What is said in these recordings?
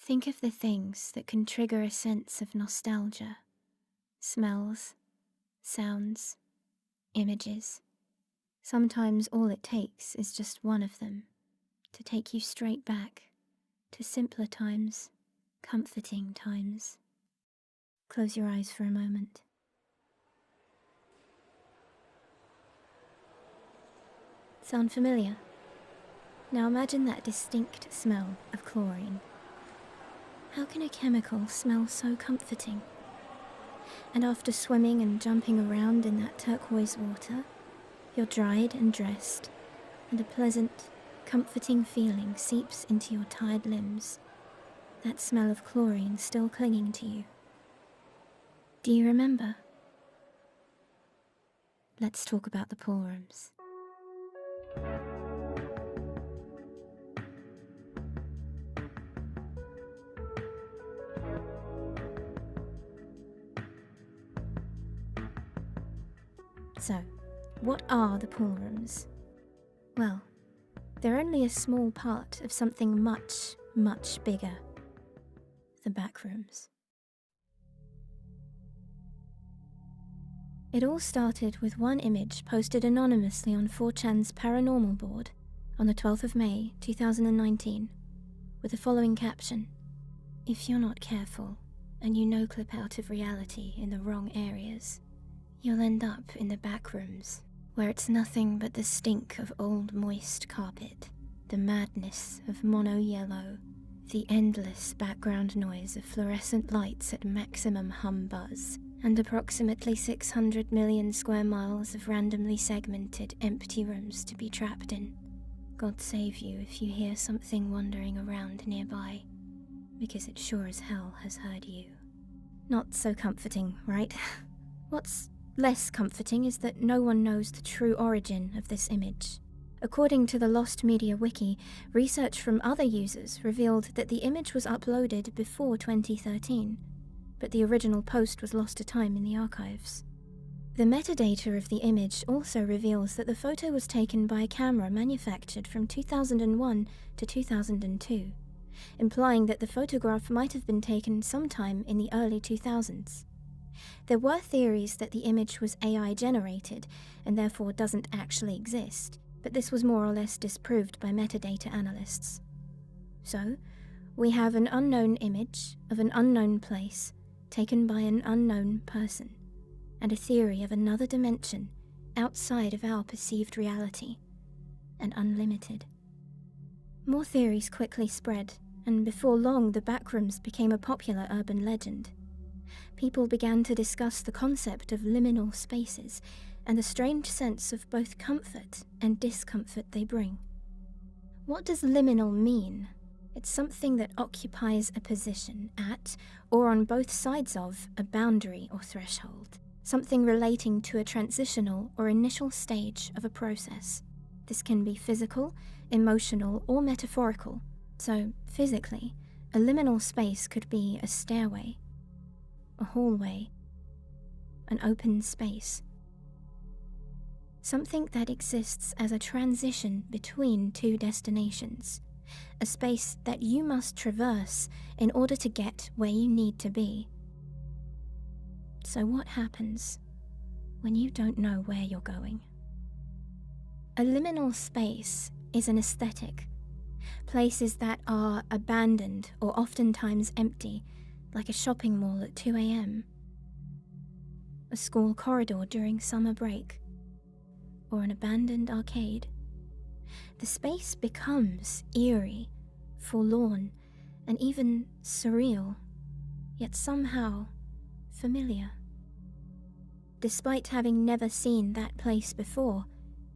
Think of the things that can trigger a sense of nostalgia. Smells, sounds, images. Sometimes all it takes is just one of them to take you straight back to simpler times, comforting times. Close your eyes for a moment. Sound familiar? Now imagine that distinct smell of chlorine. How can a chemical smell so comforting? And after swimming and jumping around in that turquoise water, you're dried and dressed, and a pleasant, comforting feeling seeps into your tired limbs, that smell of chlorine still clinging to you. Do you remember? Let's talk about the Poolrooms. So, what are the Poolrooms? Well, they're only a small part of something much, much bigger. The Backrooms. It all started with one image posted anonymously on 4chan's paranormal board on the 12th of May 2019, with the following caption: "If you're not careful and you no-clip out of reality in the wrong areas, you'll end up in the Backrooms, where it's nothing but the stink of old moist carpet, the madness of mono-yellow, the endless background noise of fluorescent lights at maximum hum buzz, and approximately 600 million square miles of randomly segmented empty rooms to be trapped in. God save you if you hear something wandering around nearby, because it sure as hell has heard you." Not so comforting, right? What's less comforting is that no one knows the true origin of this image. According to the Lost Media Wiki, research from other users revealed that the image was uploaded before 2013, but the original post was lost to time in the archives. The metadata of the image also reveals that the photo was taken by a camera manufactured from 2001 to 2002, implying that the photograph might have been taken sometime in the early 2000s. There were theories that the image was AI generated and therefore doesn't actually exist, but this was more or less disproved by metadata analysts. So, we have an unknown image of an unknown place taken by an unknown person, and a theory of another dimension outside of our perceived reality, and unlimited. More theories quickly spread, and before long the Backrooms became a popular urban legend. People began to discuss the concept of liminal spaces and the strange sense of both comfort and discomfort they bring. What does liminal mean? It's something that occupies a position at, or on both sides of, a boundary or threshold, something relating to a transitional or initial stage of a process. This can be physical, emotional, or metaphorical. So, physically, a liminal space could be a stairway, a hallway, an open space. Something that exists as a transition between two destinations, a space that you must traverse in order to get where you need to be. So what happens when you don't know where you're going? A liminal space is an aesthetic. Places that are abandoned or oftentimes empty, like a shopping mall at 2 a.m, a school corridor during summer break, or an abandoned arcade. The space becomes eerie, forlorn, and even surreal, yet somehow familiar. Despite having never seen that place before,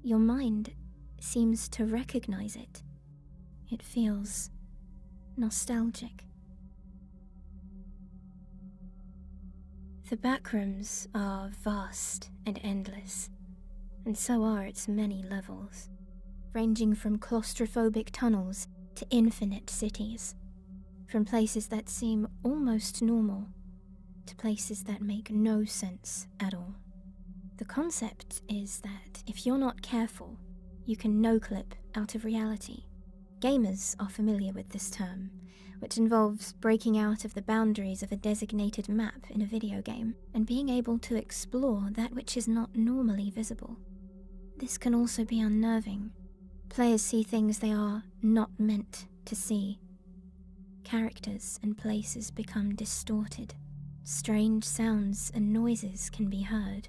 your mind seems to recognize it. It feels nostalgic. The Backrooms are vast and endless, and so are its many levels, ranging from claustrophobic tunnels to infinite cities, from places that seem almost normal to places that make no sense at all. The concept is that if you're not careful, you can no-clip out of reality. Gamers are familiar with this term, which involves breaking out of the boundaries of a designated map in a video game and being able to explore that which is not normally visible. This can also be unnerving. Players see things they are not meant to see. Characters and places become distorted. Strange sounds and noises can be heard.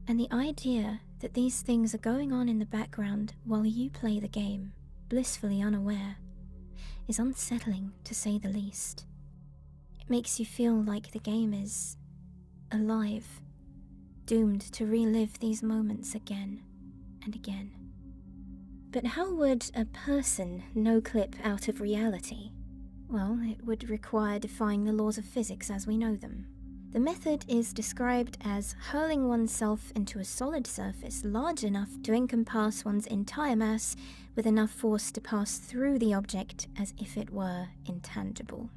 And the idea that these things are going on in the background while you play the game, blissfully unaware, is unsettling to say the least. It makes you feel like the game is alive, doomed to relive these moments again and again. But how would a person no-clip out of reality? Well, it would require defying the laws of physics as we know them. The method is described as hurling oneself into a solid surface large enough to encompass one's entire mass with enough force to pass through the object as if it were intangible.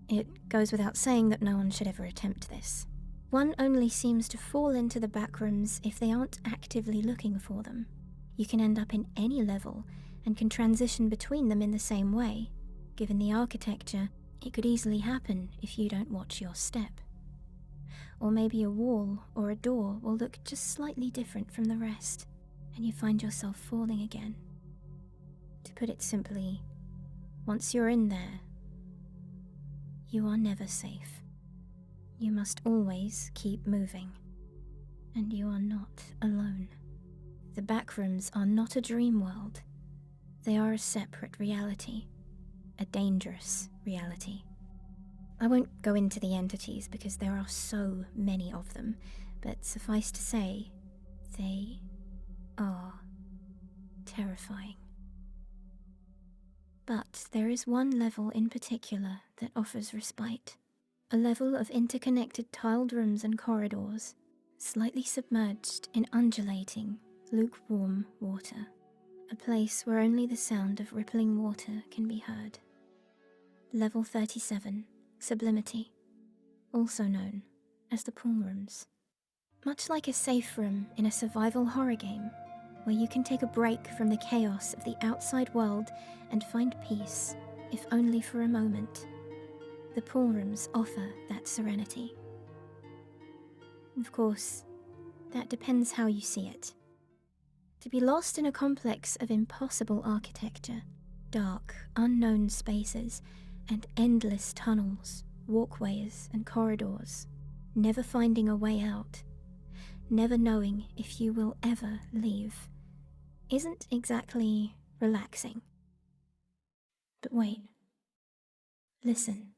It goes without saying that no one should ever attempt this. One only seems to fall into the backrooms if they aren't actively looking for them. You can end up in any level and can transition between them in the same way. Given the architecture, it could easily happen if you don't watch your step. Or maybe a wall or a door will look just slightly different from the rest, and you find yourself falling again. To put it simply, once you're in there, you are never safe. You must always keep moving, and you are not alone. The backrooms are not a dream world. They are a separate reality, a dangerous reality. I won't go into the entities because there are so many of them, but suffice to say, they are terrifying. But there is one level in particular that offers respite. A level of interconnected tiled rooms and corridors, slightly submerged in undulating, lukewarm water. A place where only the sound of rippling water can be heard. Level 37. Sublimity, also known as the Poolrooms. Much like a safe room in a survival horror game, where you can take a break from the chaos of the outside world and find peace, if only for a moment, the Poolrooms offer that serenity. Of course, that depends how you see it. To be lost in a complex of impossible architecture, dark, unknown spaces, and endless tunnels, walkways, and corridors, never finding a way out, never knowing if you will ever leave, isn't exactly relaxing. But wait. Listen.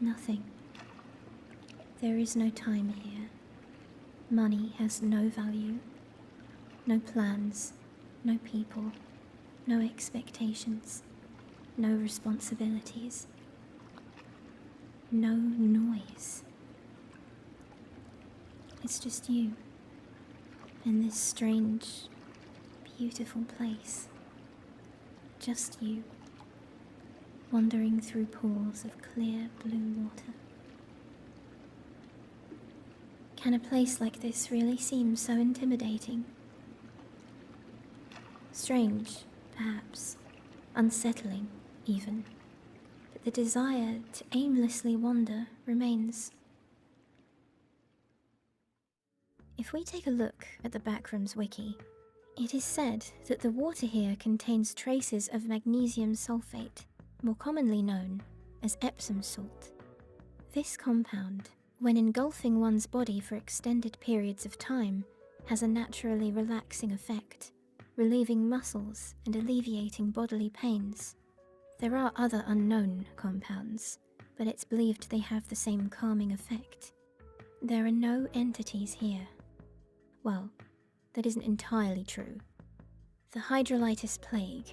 Nothing. There is no time here. Money has no value, no plans, no people, no expectations, no responsibilities, no noise. It's just you in this strange, beautiful place. Just you, wandering through pools of clear blue water. Can a place like this really seem so intimidating? Strange, perhaps, unsettling even, but the desire to aimlessly wander remains. If we take a look at the Backrooms wiki, it is said that the water here contains traces of magnesium sulfate, more commonly known as Epsom salt. This compound, when engulfing one's body for extended periods of time, has a naturally relaxing effect, relieving muscles and alleviating bodily pains. There are other unknown compounds, but it's believed they have the same calming effect. There are no entities here. Well, that isn't entirely true. The hydrolytis plague.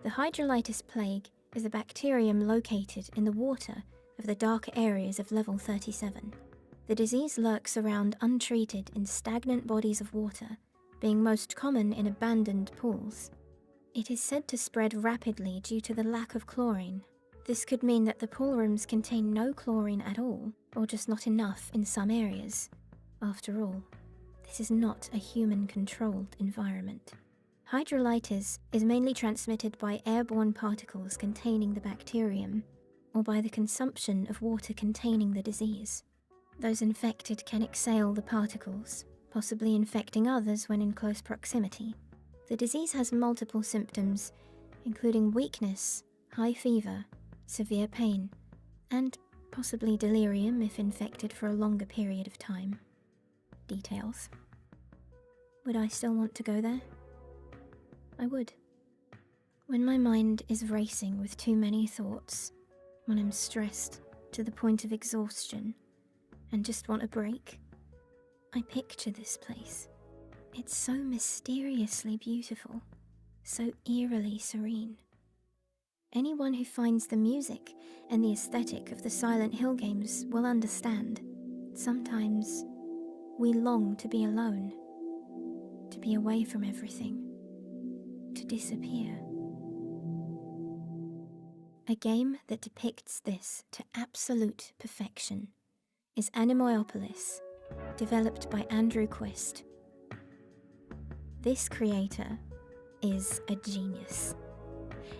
The hydrolytis plague is a bacterium located in the water of the darker areas of level 37. The disease lurks around untreated in stagnant bodies of water, being most common in abandoned pools. It is said to spread rapidly due to the lack of chlorine. This could mean that the pool rooms contain no chlorine at all, or just not enough in some areas, After all, this is not a human-controlled environment. Hydrolitis is mainly transmitted by airborne particles containing the bacterium, or by the consumption of water containing the disease. Those infected can exhale the particles, possibly infecting others when in close proximity. The disease has multiple symptoms, including weakness, high fever, severe pain, and possibly delirium if infected for a longer period of time. Details. Would I still want to go there? I would. When my mind is racing with too many thoughts, when I'm stressed to the point of exhaustion and just want a break, I picture this place. It's so mysteriously beautiful, so eerily serene. Anyone who finds the music and the aesthetic of the Silent Hill games will understand. Sometimes we long to be alone, to be away from everything, to disappear. A game that depicts this to absolute perfection is Anemoiapolis, developed by Andrew Quist. This creator is a genius,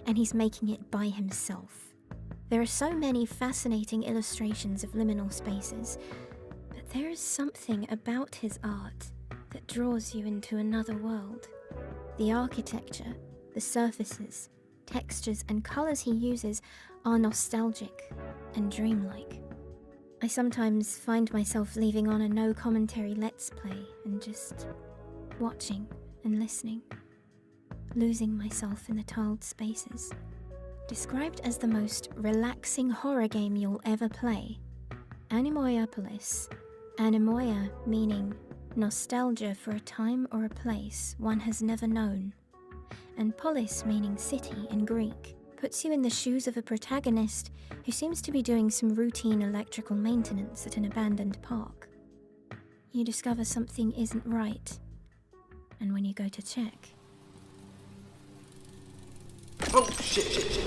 and he's making it by himself. There are so many fascinating illustrations of liminal spaces, but there is something about his art that draws you into another world. The architecture, the surfaces, textures and colours he uses are nostalgic and dreamlike. I sometimes find myself leaving on a no commentary let's play and just watching and listening, losing myself in the tiled spaces. Described as the most relaxing horror game you'll ever play, Anemoiapolis, anemoia meaning nostalgia for a time or a place one has never known, and polis meaning city in Greek, puts you in the shoes of a protagonist who seems to be doing some routine electrical maintenance at an abandoned park. You discover something isn't right, and when you go to check... Oh, shit.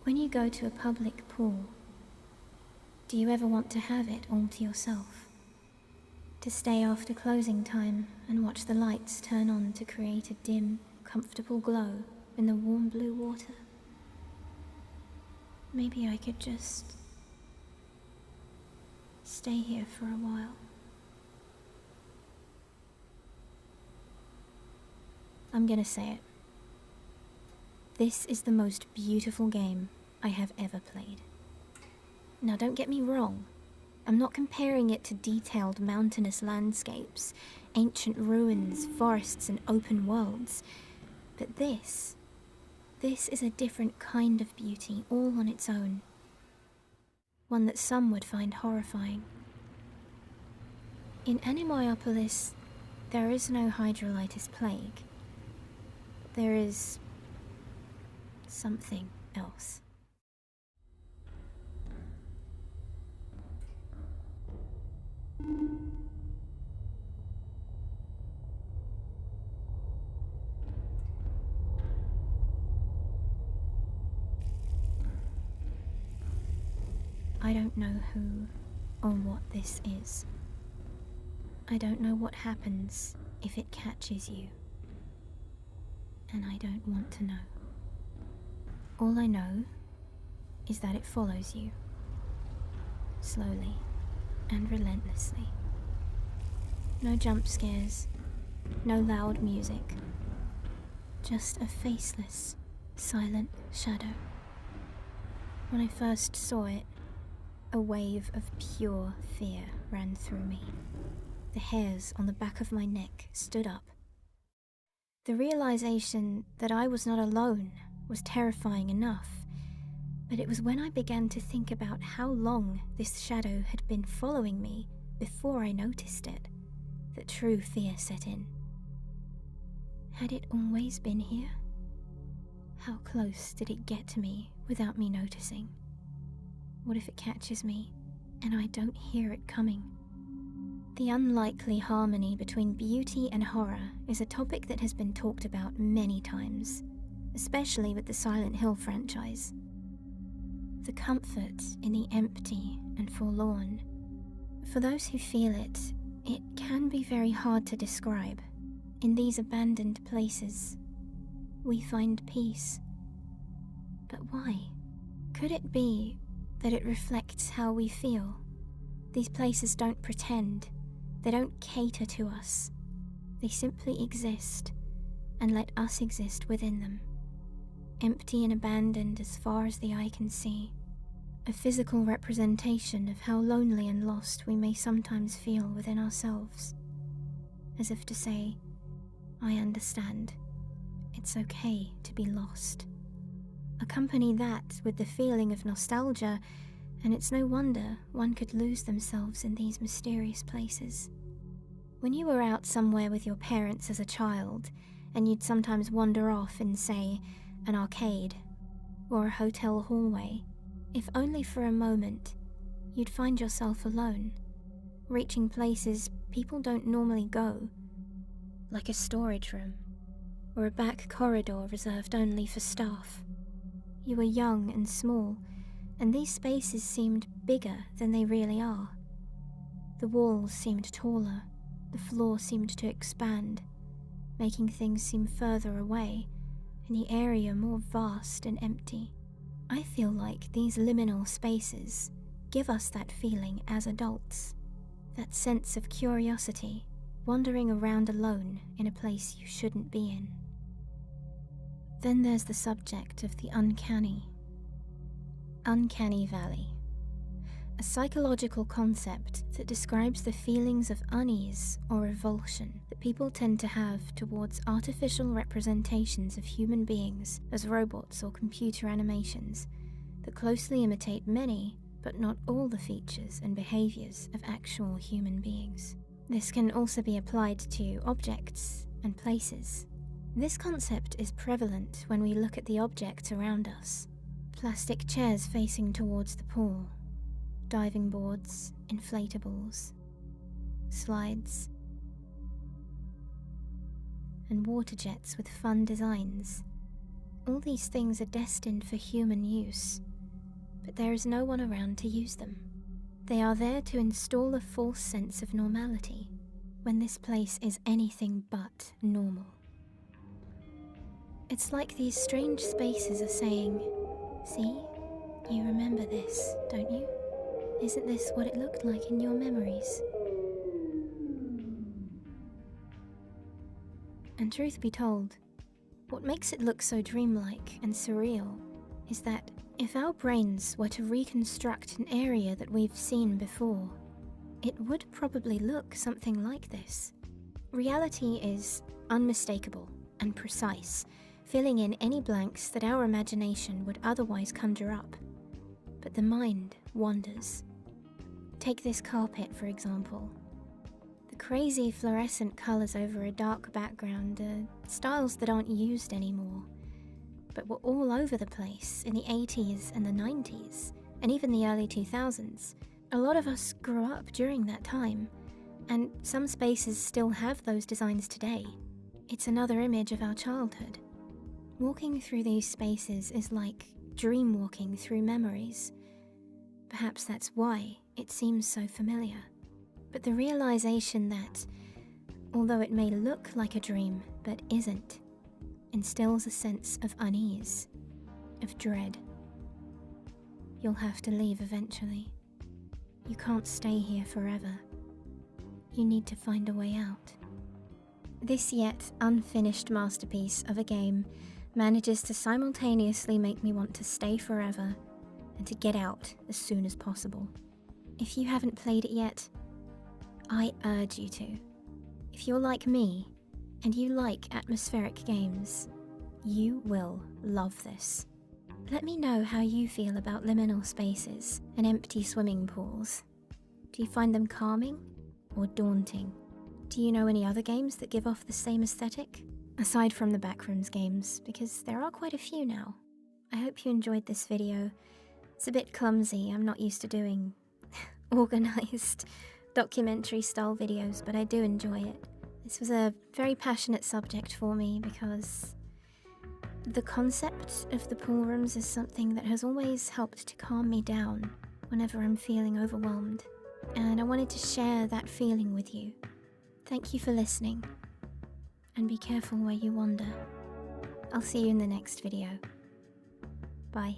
When you go to a public pool, do you ever want to have it all to yourself? To stay after closing time and watch the lights turn on to create a dim, comfortable glow in the warm blue water? Maybe I could just stay here for a while. I'm gonna say it. This is the most beautiful game I have ever played. Now don't get me wrong, I'm not comparing it to detailed mountainous landscapes, ancient ruins, forests and open worlds, but this is a different kind of beauty all on its own. One that some would find horrifying. In Anemoiapolis, there is no hydrolitis plague. There is something else. I don't know who or what this is. I don't know what happens if it catches you. And I don't want to know. All I know is that it follows you, slowly and relentlessly. No jump scares, no loud music, just a faceless, silent shadow. When I first saw it, a wave of pure fear ran through me. The hairs on the back of my neck stood up. The realization that I was not alone was terrifying enough, but it was when I began to think about how long this shadow had been following me before I noticed it that true fear set in. Had it always been here? How close did it get to me without me noticing? What if it catches me and I don't hear it coming? The unlikely harmony between beauty and horror is a topic that has been talked about many times, especially with the Silent Hill franchise. The comfort in the empty and forlorn. For those who feel it, it can be very hard to describe. In these abandoned places, we find peace. But why? Could it be that it reflects how we feel? These places don't pretend. They don't cater to us. They simply exist and let us exist within them. Empty and abandoned as far as the eye can see. A physical representation of how lonely and lost we may sometimes feel within ourselves. As if to say, I understand. It's okay to be lost. Accompany that with the feeling of nostalgia, and it's no wonder one could lose themselves in these mysterious places. When you were out somewhere with your parents as a child, and you'd sometimes wander off in, say, an arcade or a hotel hallway, if only for a moment, you'd find yourself alone, reaching places people don't normally go, like a storage room or a back corridor reserved only for staff. You were young and small, and these spaces seemed bigger than they really are. The walls seemed taller, the floor seemed to expand, making things seem further away, and the area more vast and empty. I feel like these liminal spaces give us that feeling as adults, that sense of curiosity, wandering around alone in a place you shouldn't be in. Then there's the subject of the uncanny. Uncanny Valley, a psychological concept that describes the feelings of unease or revulsion that people tend to have towards artificial representations of human beings as robots or computer animations that closely imitate many, but not all, the features and behaviors of actual human beings. This can also be applied to objects and places. This concept is prevalent when we look at the objects around us. Plastic chairs facing towards the pool, diving boards, inflatables, slides, and water jets with fun designs. All these things are destined for human use, but there is no one around to use them. They are there to install a false sense of normality, when this place is anything but normal. It's like these strange spaces are saying, see, you remember this, don't you? Isn't this what it looked like in your memories? And truth be told, what makes it look so dreamlike and surreal is that if our brains were to reconstruct an area that we've seen before, it would probably look something like this. Reality is unmistakable and precise, filling in any blanks that our imagination would otherwise conjure up. But the mind wanders. Take this carpet, for example. The crazy fluorescent colours over a dark background are styles that aren't used anymore, but were all over the place in the 80s and the 90s, and even the early 2000s. A lot of us grew up during that time, and some spaces still have those designs today. It's another image of our childhood. Walking through these spaces is like dream walking through memories. Perhaps that's why it seems so familiar. But the realization that, although it may look like a dream but isn't, instills a sense of unease, of dread. You'll have to leave eventually. You can't stay here forever. You need to find a way out. This yet unfinished masterpiece of a game manages to simultaneously make me want to stay forever and to get out as soon as possible. If you haven't played it yet, I urge you to. If you're like me and you like atmospheric games, you will love this. Let me know how you feel about liminal spaces and empty swimming pools. Do you find them calming or daunting? Do you know any other games that give off the same aesthetic? aside from the Backrooms games, because there are quite a few now. I hope you enjoyed this video. It's a bit clumsy, I'm not used to doing organised documentary-style videos, but I do enjoy it. This was a very passionate subject for me because the concept of the pool rooms is something that has always helped to calm me down whenever I'm feeling overwhelmed, and I wanted to share that feeling with you. Thank you for listening, and be careful where you wander. I'll see you in the next video. Bye.